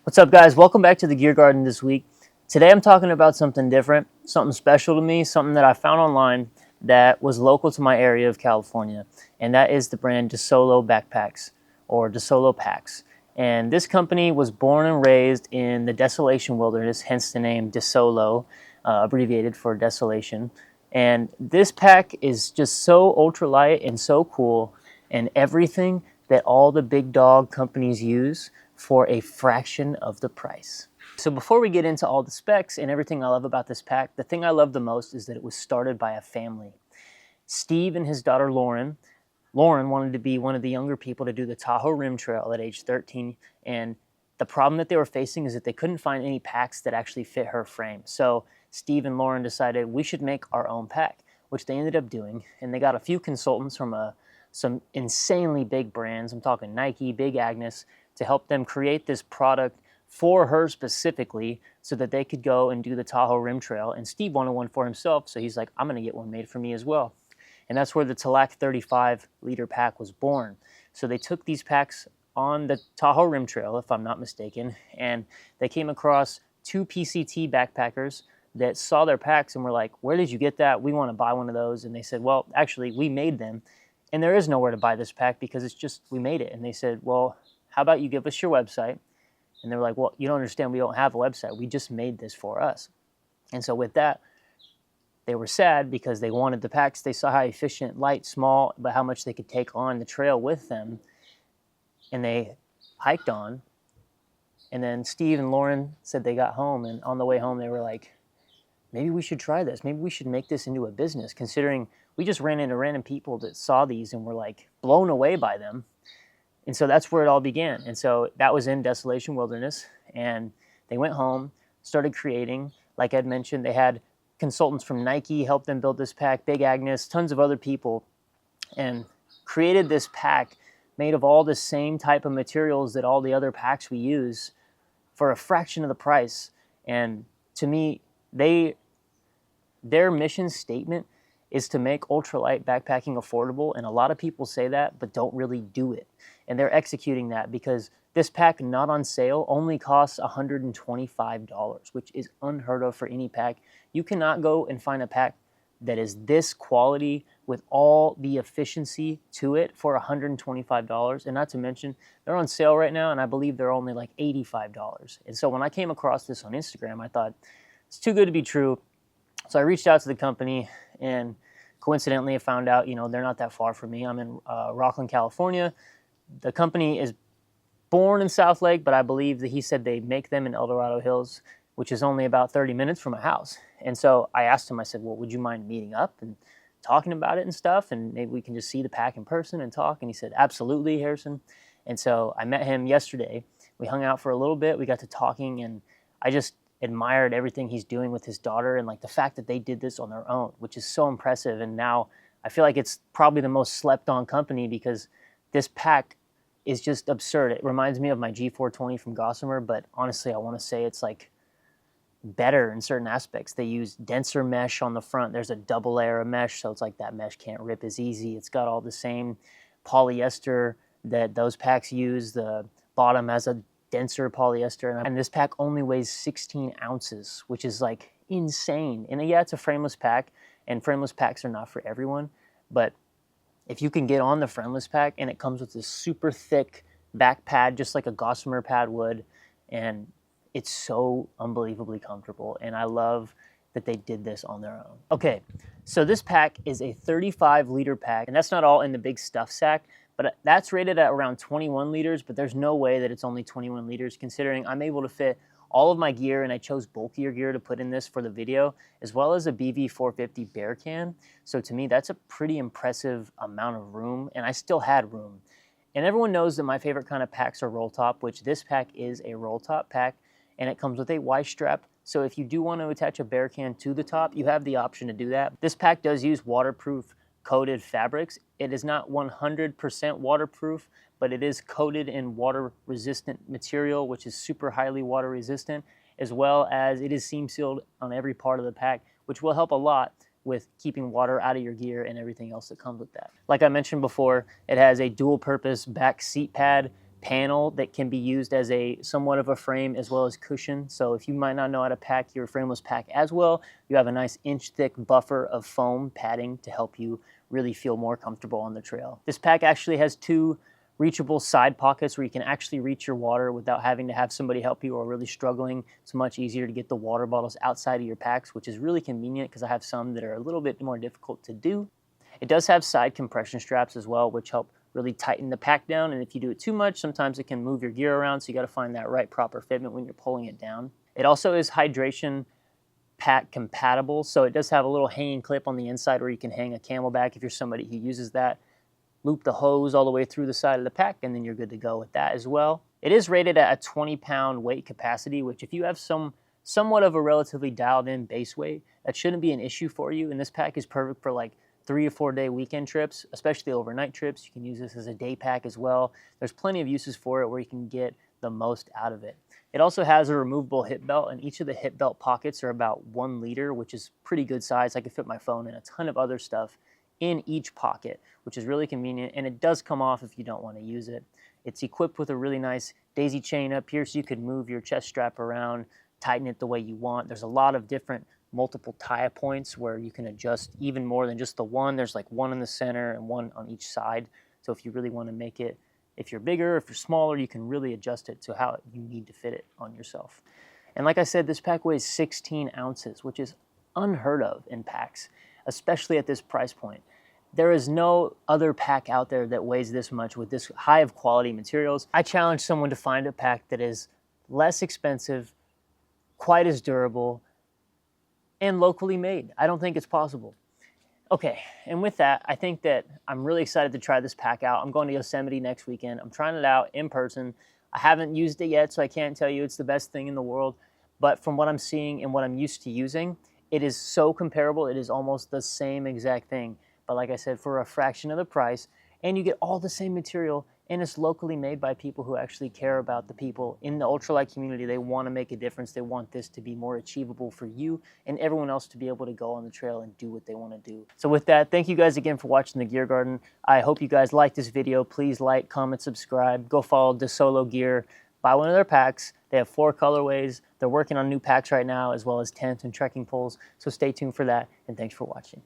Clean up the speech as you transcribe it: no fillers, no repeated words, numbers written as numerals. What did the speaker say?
What's up, guys? Welcome back to the Gear Garden this week. Today I'm talking about something different, something special to me, something that I found online that was local to my area of California, and that is the brand Desolo backpacks or Desolo packs. And this company was born and raised in the desolation wilderness, hence the name Desolo, abbreviated for desolation. And this pack is just so ultralight and so cool, and everything that all the big dog companies use for a fraction of the price. So before we get into all the specs and everything I love about this pack, the thing I love the most is that it was started by a family. Steve and his daughter Lauren. Lauren wanted to be one of the younger people to do the Tahoe Rim Trail at age 13, and the problem that they were facing is that they couldn't find any packs that actually fit her frame. So Steve and Lauren decided we should make our own pack, which they ended up doing, and they got a few consultants from some insanely big brands. I'm talking Nike, Big Agnes, to help them create this product for her specifically so that they could go and do the Tahoe Rim Trail. And Steve wanted one for himself, so he's like, I'm going to get one made for me as well. And that's where the Tallac 35 liter pack was born. So they took these packs on the Tahoe Rim Trail, if I'm not mistaken, and they came across two PCT backpackers that saw their packs and were like, where did you get that? We want to buy one of those. And they said, well, actually, we made them, and there is nowhere to buy this pack because it's just, we made it. And they said, well, how about you give us your website? And they were like, well, you don't understand, we don't have a website. We just made this for us. And so with that, they were sad because they wanted the packs. They saw how efficient, light, small, but how much they could take on the trail with them. And they hiked on. And then Steve and Lauren said they got home, and on the way home, they were like, maybe we should try this. Maybe we should make this into a business, considering we just ran into random people that saw these and were like blown away by them. And so that's where it all began. And so that was in Desolation Wilderness. And they went home, started creating. Like I'd mentioned, they had consultants from Nike help them build this pack, Big Agnes, tons of other people, and created this pack made of all the same type of materials that all the other packs we use for a fraction of the price. And to me, their mission statement is to make ultralight backpacking affordable, and a lot of people say that but don't really do it. And they're executing that because this pack, not on sale, only costs $125, which is unheard of for any pack. You cannot go and find a pack that is this quality with all the efficiency to it for $125. And not to mention, they're on sale right now, and I believe they're only like $85. And so when I came across this on Instagram, I thought, it's too good to be true. So I reached out to the company, and coincidentally I found out, they're not that far from me. I'm in Rockland, California. The company is born in South Lake, but I believe that he said they make them in El Dorado Hills, which is only about 30 minutes from my house. And so I asked him, I said, well, would you mind meeting up and talking about it and stuff? And maybe we can just see the pack in person and talk. And he said, absolutely, Harrison. And so I met him yesterday. We hung out for a little bit. We got to talking, and I just admired everything he's doing with his daughter, and like the fact that they did this on their own, which is so impressive. And now I feel like it's probably the most slept on company because this pack is just absurd. It reminds me of my G420 from Gossamer, but honestly, I want to say it's like better in certain aspects. They use denser mesh on the front. There's a double layer of mesh, so it's like that mesh can't rip as easy. It's got all the same polyester that those packs use. The bottom has a denser polyester, and this pack only weighs 16 ounces, which is like insane. And yeah, it's a frameless pack, and frameless packs are not for everyone, but if you can get on the frameless pack, and it comes with this super thick back pad, just like a Gossamer pad would, and it's so unbelievably comfortable, and I love that they did this on their own. Okay, so this pack is a 35 liter pack, and that's not all in the big stuff sack, but that's rated at around 21 liters, but there's no way that it's only 21 liters considering I'm able to fit all of my gear, and I chose bulkier gear to put in this for the video, as well as a BV450 bear can. So to me, that's a pretty impressive amount of room, and I still had room. And everyone knows that my favorite kind of packs are roll top, which this pack is a roll top pack, and it comes with a Y strap. So if you do want to attach a bear can to the top, you have the option to do that. This pack does use waterproof coated fabrics. It is not 100% waterproof, but it is coated in water resistant material, which is super highly water resistant, as well as it is seam sealed on every part of the pack, which will help a lot with keeping water out of your gear and everything else that comes with that. Like I mentioned before, it has a dual purpose back seat pad, panel that can be used as a somewhat of a frame as well as cushion. So if you might not know how to pack your frameless pack as well, you have a nice inch thick buffer of foam padding to help you really feel more comfortable on the trail. This pack actually has 2 reachable side pockets where you can actually reach your water without having to have somebody help you or really struggling. It's much easier to get the water bottles outside of your packs, which is really convenient because I have some that are a little bit more difficult to do. It does have side compression straps as well, which help really tighten the pack down, and if you do it too much, sometimes it can move your gear around, so you got to find that right proper fitment when you're pulling it down. It also is hydration pack compatible, so it does have a little hanging clip on the inside where you can hang a Camelback if you're somebody who uses that. Loop the hose all the way through the side of the pack, and then you're good to go with that as well. It is rated at a 20-pound weight capacity, which if you have somewhat of a relatively dialed in base weight, that shouldn't be an issue for you, and this pack is perfect for like 3 or 4 day weekend trips, especially overnight trips. You can use this as a day pack as well. There's plenty of uses for it where you can get the most out of it. It also has a removable hip belt, and each of the hip belt pockets are about 1 liter, which is pretty good size. I could fit my phone and a ton of other stuff in each pocket, which is really convenient, and it does come off if you don't want to use it. It's equipped with a really nice daisy chain up here, so you could move your chest strap around, tighten it the way you want. There's a lot of different multiple tie points where you can adjust even more than just the one. There's like 1 in the center and 1 on each side. So if you really want to make it, if you're bigger, if you're smaller, you can really adjust it to how you need to fit it on yourself. And like I said, this pack weighs 16 ounces, which is unheard of in packs, especially at this price point. There is no other pack out there that weighs this much with this high of quality materials. I challenge someone to find a pack that is less expensive, quite as durable, and locally made. I don't think it's possible. Okay, and with that, I think that I'm really excited to try this pack out. I'm going to Yosemite next weekend. I'm trying it out in person. I haven't used it yet, so I can't tell you it's the best thing in the world. But from what I'm seeing and what I'm used to using, it is so comparable. It is almost the same exact thing. But like I said, for a fraction of the price, and you get all the same material, and it's locally made by people who actually care about the people in the ultralight community. They want to make a difference. They want this to be more achievable for you and everyone else to be able to go on the trail and do what they want to do. So with that, thank you guys again for watching the Gear Garden. I hope you guys liked this video. Please like, comment, subscribe. Go follow Desolo Gear. Buy one of their packs. They have 4 colorways. They're working on new packs right now, as well as tents and trekking poles. So stay tuned for that, and thanks for watching.